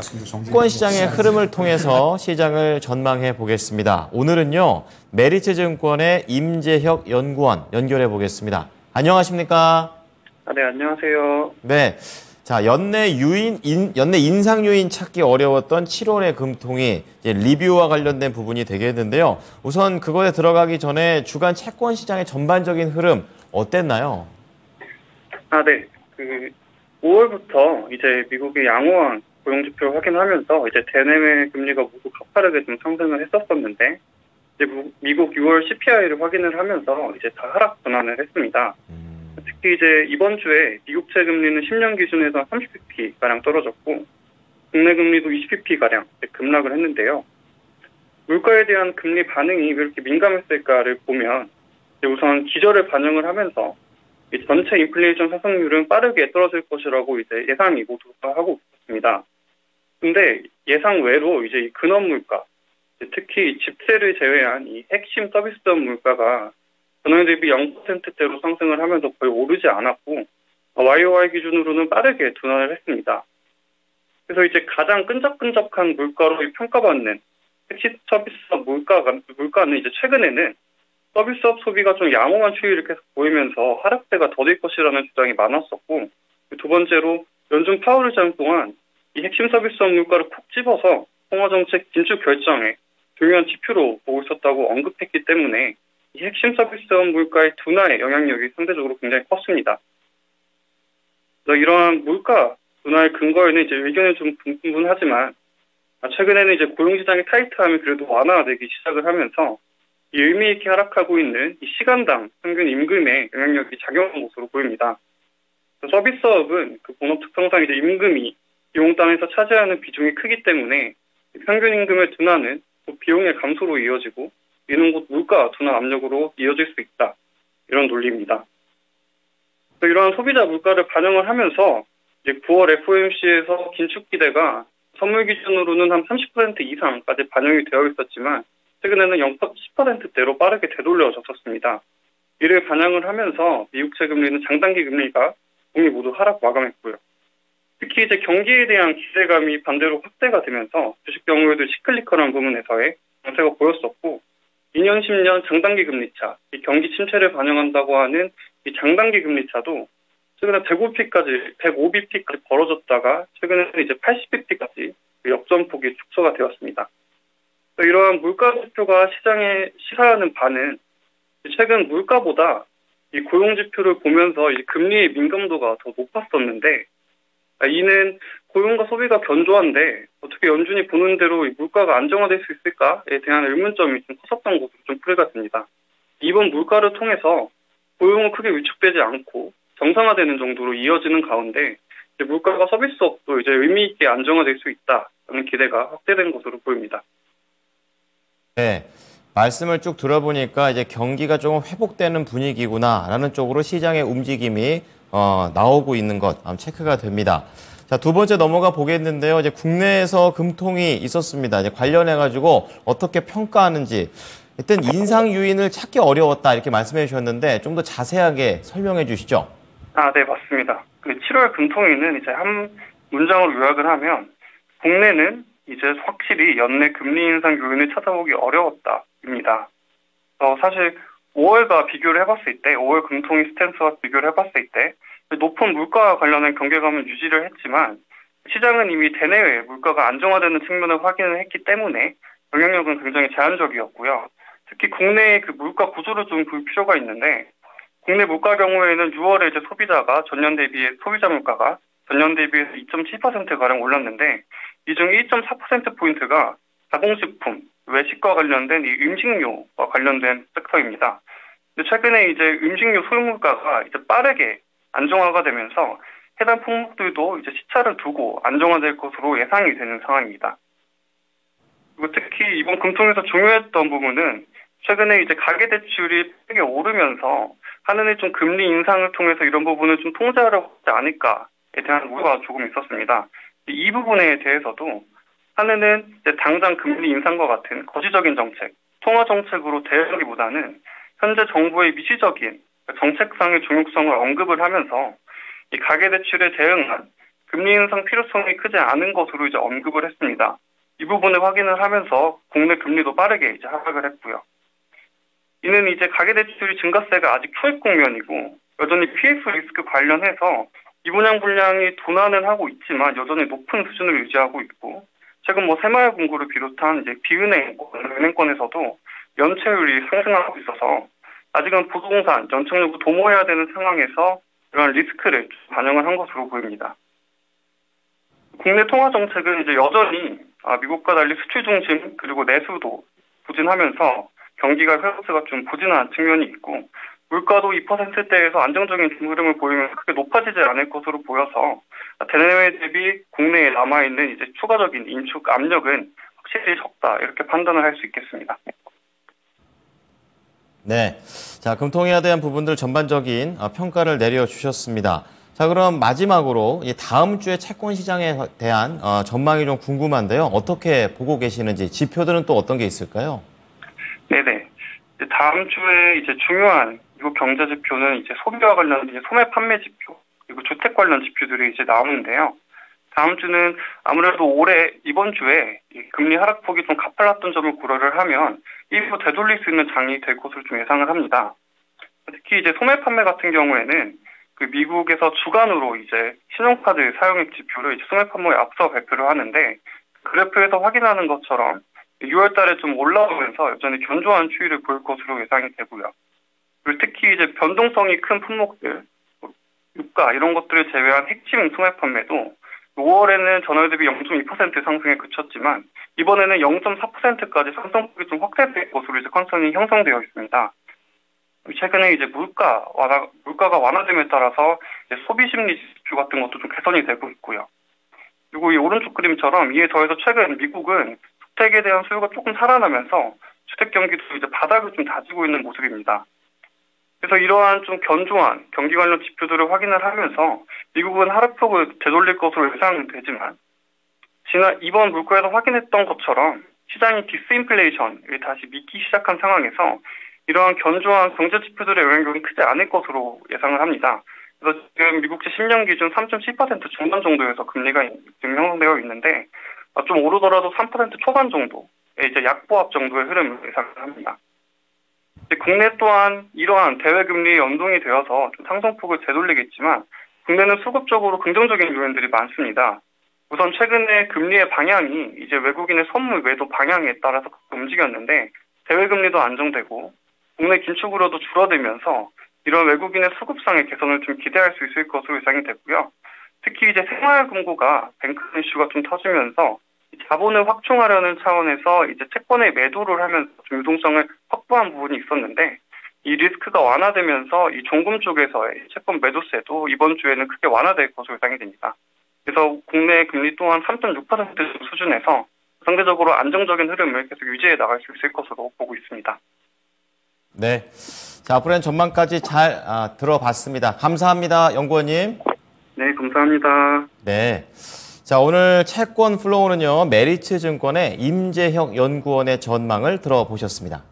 채권 시장의 흐름을 통해서 시장을 전망해 보겠습니다. 오늘은요, 메리츠증권의 임재혁 연구원 연결해 보겠습니다. 안녕하십니까? 네, 안녕하세요. 네. 자, 연내 인상 요인 찾기 어려웠던 7월의 금통이 이제 리뷰와 관련된 부분이 되겠는데요. 우선 그거에 들어가기 전에 주간 채권 시장의 전반적인 흐름 어땠나요? 네. 5월부터 이제 미국의 양호한 고용지표를 확인하면서 이제 대내외 금리가 모두 가파르게 좀 상승을 했었었는데, 이제 미국 6월 CPI를 확인을 하면서 이제 다 하락 전환을 했습니다. 특히 이제 이번 주에 미국채 금리는 10년 기준에서 30bp 가량 떨어졌고, 국내 금리도 20bp 가량 급락을 했는데요. 물가에 대한 금리 반응이 왜 이렇게 민감했을까를 보면, 우선 기저를 반영을 하면서 전체 인플레이션 상승률은 빠르게 떨어질 것이라고 이제 예상이 모두가 하고 있습니다. 근데 예상 외로 이제 이 근원 물가, 특히 집세를 제외한 이 핵심 서비스업 물가가 전월 대비 0%대로 상승을 하면서 거의 오르지 않았고, YOY 기준으로는 빠르게 둔화를 했습니다. 그래서 이제 가장 끈적끈적한 물가로 평가받는 핵심 서비스업 물가는 이제 최근에는 서비스업 소비가 좀 양호한 추이를 계속 보이면서 하락세가 더딜 것이라는 주장이 많았었고, 두 번째로 연준 파월 의장 동안 이 핵심 서비스업 물가를 콕 집어서 통화정책 긴축 결정에 중요한 지표로 보고 있었다고 언급했기 때문에 이 핵심 서비스업 물가의 둔화의 영향력이 상대적으로 굉장히 컸습니다. 그래서 이러한 물가 둔화의 근거에는 이제 의견이 좀 분분하지만, 최근에는 이제 고용시장의 타이트함이 그래도 완화되기 시작을 하면서 이 의미 있게 하락하고 있는 이 시간당 평균 임금의 영향력이 작용한 것으로 보입니다. 서비스업은 그 본업 특성상 이제 임금이 비용단에서 차지하는 비중이 크기 때문에 평균 임금의 둔화는 비용의 감소로 이어지고, 이는 곧 물가 둔화 압력으로 이어질 수 있다, 이런 논리입니다. 이러한 소비자 물가를 반영을 하면서 이제 9월 FOMC에서 긴축 기대가 선물 기준으로는 한 30% 이상까지 반영이 되어 있었지만, 최근에는 10%대로 빠르게 되돌려졌었습니다. 이를 반영을 하면서 미국채 금리는 장단기 금리가 공이 모두 하락 마감했고요. 특히 이제 경기에 대한 기대감이 반대로 확대가 되면서 주식 경우에도 시클리컬한 부분에서의 강세가 보였었고, 2년, 10년 장단기 금리차, 이 경기 침체를 반영한다고 하는 이 장단기 금리차도 최근에 105bp까지 벌어졌다가 최근에는 이제 80bp까지 역전폭이 축소가 되었습니다. 이러한 물가 지표가 시장에 시사하는 바는 최근 물가보다 이 고용 지표를 보면서 이 금리의 민감도가 더 높았었는데, 이는 고용과 소비가 견조한데 어떻게 연준이 보는 대로 이 물가가 안정화될 수 있을까에 대한 의문점이 좀 컸었던 것으로 좀 풀이가 됩니다. 이번 물가를 통해서 고용은 크게 위축되지 않고 정상화되는 정도로 이어지는 가운데, 물가가 서비스업도 이제 의미 있게 안정화될 수 있다는 기대가 확대된 것으로 보입니다. 네, 말씀을 쭉 들어보니까 이제 경기가 조금 회복되는 분위기구나라는 쪽으로 시장의 움직임이 나오고 있는 것 체크가 됩니다. 자, 두 번째 넘어가 보겠는데요. 이제 국내에서 금통이 있었습니다. 이제 관련해가지고 어떻게 평가하는지, 일단 인상 요인을 찾기 어려웠다 이렇게 말씀해 주셨는데 좀 더 자세하게 설명해 주시죠. 네, 맞습니다. 7월 금통위는 이제 한 문장으로 요약을 하면, 국내는 이제 확실히 연내 금리 인상 요인을 찾아보기 어려웠다입니다. 사실 5월과 비교를 해봤을 때, 5월 금통위 스탠스와 비교를 해봤을 때 높은 물가와 관련된 경계감을 유지를 했지만, 시장은 이미 대내외 물가가 안정화되는 측면을 확인을 했기 때문에 영향력은 굉장히 제한적이었고요. 특히 국내의 그 물가 구조를 좀 볼 필요가 있는데, 국내 물가 경우에는 6월에 이제 소비자 물가가 전년 대비해서 2.7%가량 올랐는데, 이 중 1.4%포인트가 가공식품, 외식과 관련된 이 음식료와 관련된 섹터입니다. 최근에 이제 음식료 소요물가가 이제 빠르게 안정화가 되면서 해당 품목들도 이제 시차를 두고 안정화될 것으로 예상이 되는 상황입니다. 그리고 특히 이번 금통에서 중요했던 부분은 최근에 이제 가계대출이 크게 오르면서 한은이 좀 금리 인상을 통해서 이런 부분을 좀 통제하려고 하지 않을까에 대한 우려가 조금 있었습니다. 이 부분에 대해서도 한은은 이제 당장 금리 인상과 같은 거시적인 정책, 통화 정책으로 대응하기보다는 현재 정부의 미시적인 정책상의 중요성을 언급을 하면서 이 가계대출에 대응한 금리 인상 필요성이 크지 않은 것으로 이제 언급을 했습니다. 이 부분을 확인을 하면서 국내 금리도 빠르게 이제 하락을 했고요. 이는 이제 가계대출이 증가세가 아직 초입 국면이고 여전히 PF 리스크 관련해서 미분양 분량이 둔화는 하고 있지만 여전히 높은 수준을 유지하고 있고 최근 새마을금고를 비롯한 이제 비은행, 은행권에서도 연체율이 상승하고 있어서 아직은 부동산, 연착륙을 도모해야 되는 상황에서 이러한 리스크를 반영을 한 것으로 보입니다. 국내 통화 정책은 이제 여전히 미국과 달리 수출 중심 그리고 내수도 부진하면서 경기가 회복세가 좀 부진한 측면이 있고 물가도 2%대에서 안정적인 흐름을 보이면서 크게 높아지지 않을 것으로 보여서 대내외 대비 국내에 남아있는 이제 추가적인 인축 압력은 확실히 적다 이렇게 판단을 할 수 있겠습니다. 네, 자 금통위에 대한 부분들 전반적인 평가를 내려주셨습니다. 자 그럼 마지막으로 다음 주에 채권 시장에 대한 전망이 좀 궁금한데요. 어떻게 보고 계시는지 지표들은 또 어떤 게 있을까요? 네네. 다음 주에 이제 중요한 미국 경제 지표는 이제 소비와 관련된 이제 소매 판매 지표 그리고 주택 관련 지표들이 이제 나오는데요. 다음 주는 아무래도 이번 주에 금리 하락폭이 좀 가팔랐던 점을 고려를 하면 일부 되돌릴 수 있는 장이 될 것으로 좀 예상을 합니다. 특히 이제 소매 판매 같은 경우에는 그 미국에서 주간으로 이제 신용카드 사용액 지표를 이제 소매 판매에 앞서 발표를 하는데 그래프에서 확인하는 것처럼 6월 달에 좀 올라오면서 여전히 견조한 추이를 보일 것으로 예상이 되고요. 그리고 특히 이제 변동성이 큰 품목들, 유가 이런 것들을 제외한 핵심 소매 판매도 5월에는 전월 대비 0.2% 상승에 그쳤지만 이번에는 0.4%까지 상승폭이 좀 확대될 것으로 이제 컨선이 형성되어 있습니다. 최근에 이제 물가가 완화됨에 따라서 이제 소비 심리 지표 같은 것도 좀 개선이 되고 있고요. 그리고 이 오른쪽 그림처럼 이에 더해서 최근 미국은 주택에 대한 수요가 조금 살아나면서 주택 경기도 이제 바닥을 좀 다지고 있는 모습입니다. 그래서 이러한 좀 견조한 경기 관련 지표들을 확인을 하면서 미국은 하락폭을 되돌릴 것으로 예상되지만 이번 물가에서 확인했던 것처럼 시장이 디스인플레이션을 다시 믿기 시작한 상황에서 이러한 견조한 경제 지표들의 영향력이 크지 않을 것으로 예상을 합니다. 그래서 지금 미국채 10년 기준 3.7% 중반 정도에서 금리가 지금 형성되어 있는데 좀 오르더라도 3% 초반 정도의 이제 약보합 정도의 흐름을 예상을 합니다. 국내 또한 이러한 대외금리에 연동이 되어서 좀 상승폭을 되돌리겠지만 국내는 수급적으로 긍정적인 요인들이 많습니다. 우선 최근에 금리의 방향이 이제 외국인의 선물 매도 방향에 따라서 움직였는데 대외금리도 안정되고 국내 긴축 우려도 줄어들면서 이런 외국인의 수급상의 개선을 좀 기대할 수 있을 것으로 예상이 되고요. 특히 이제 생활금고가 뱅크 이슈가 좀 터지면서 자본을 확충하려는 차원에서 이제 채권의 매도를 하면서 좀 유동성을 확보한 부분이 있었는데 이 리스크가 완화되면서 이 종금 쪽에서의 채권 매도세도 이번 주에는 크게 완화될 것으로 예상이 됩니다. 그래서 국내 금리 또한 3.6% 수준에서 상대적으로 안정적인 흐름을 계속 유지해 나갈 수 있을 것으로 보고 있습니다. 네, 자 앞으로는 전망까지 잘 들어봤습니다. 감사합니다, 연구원님. 네, 감사합니다. 네. 자, 오늘 채권 플로우는요, 메리츠 증권의 임재혁 연구원의 전망을 들어보셨습니다.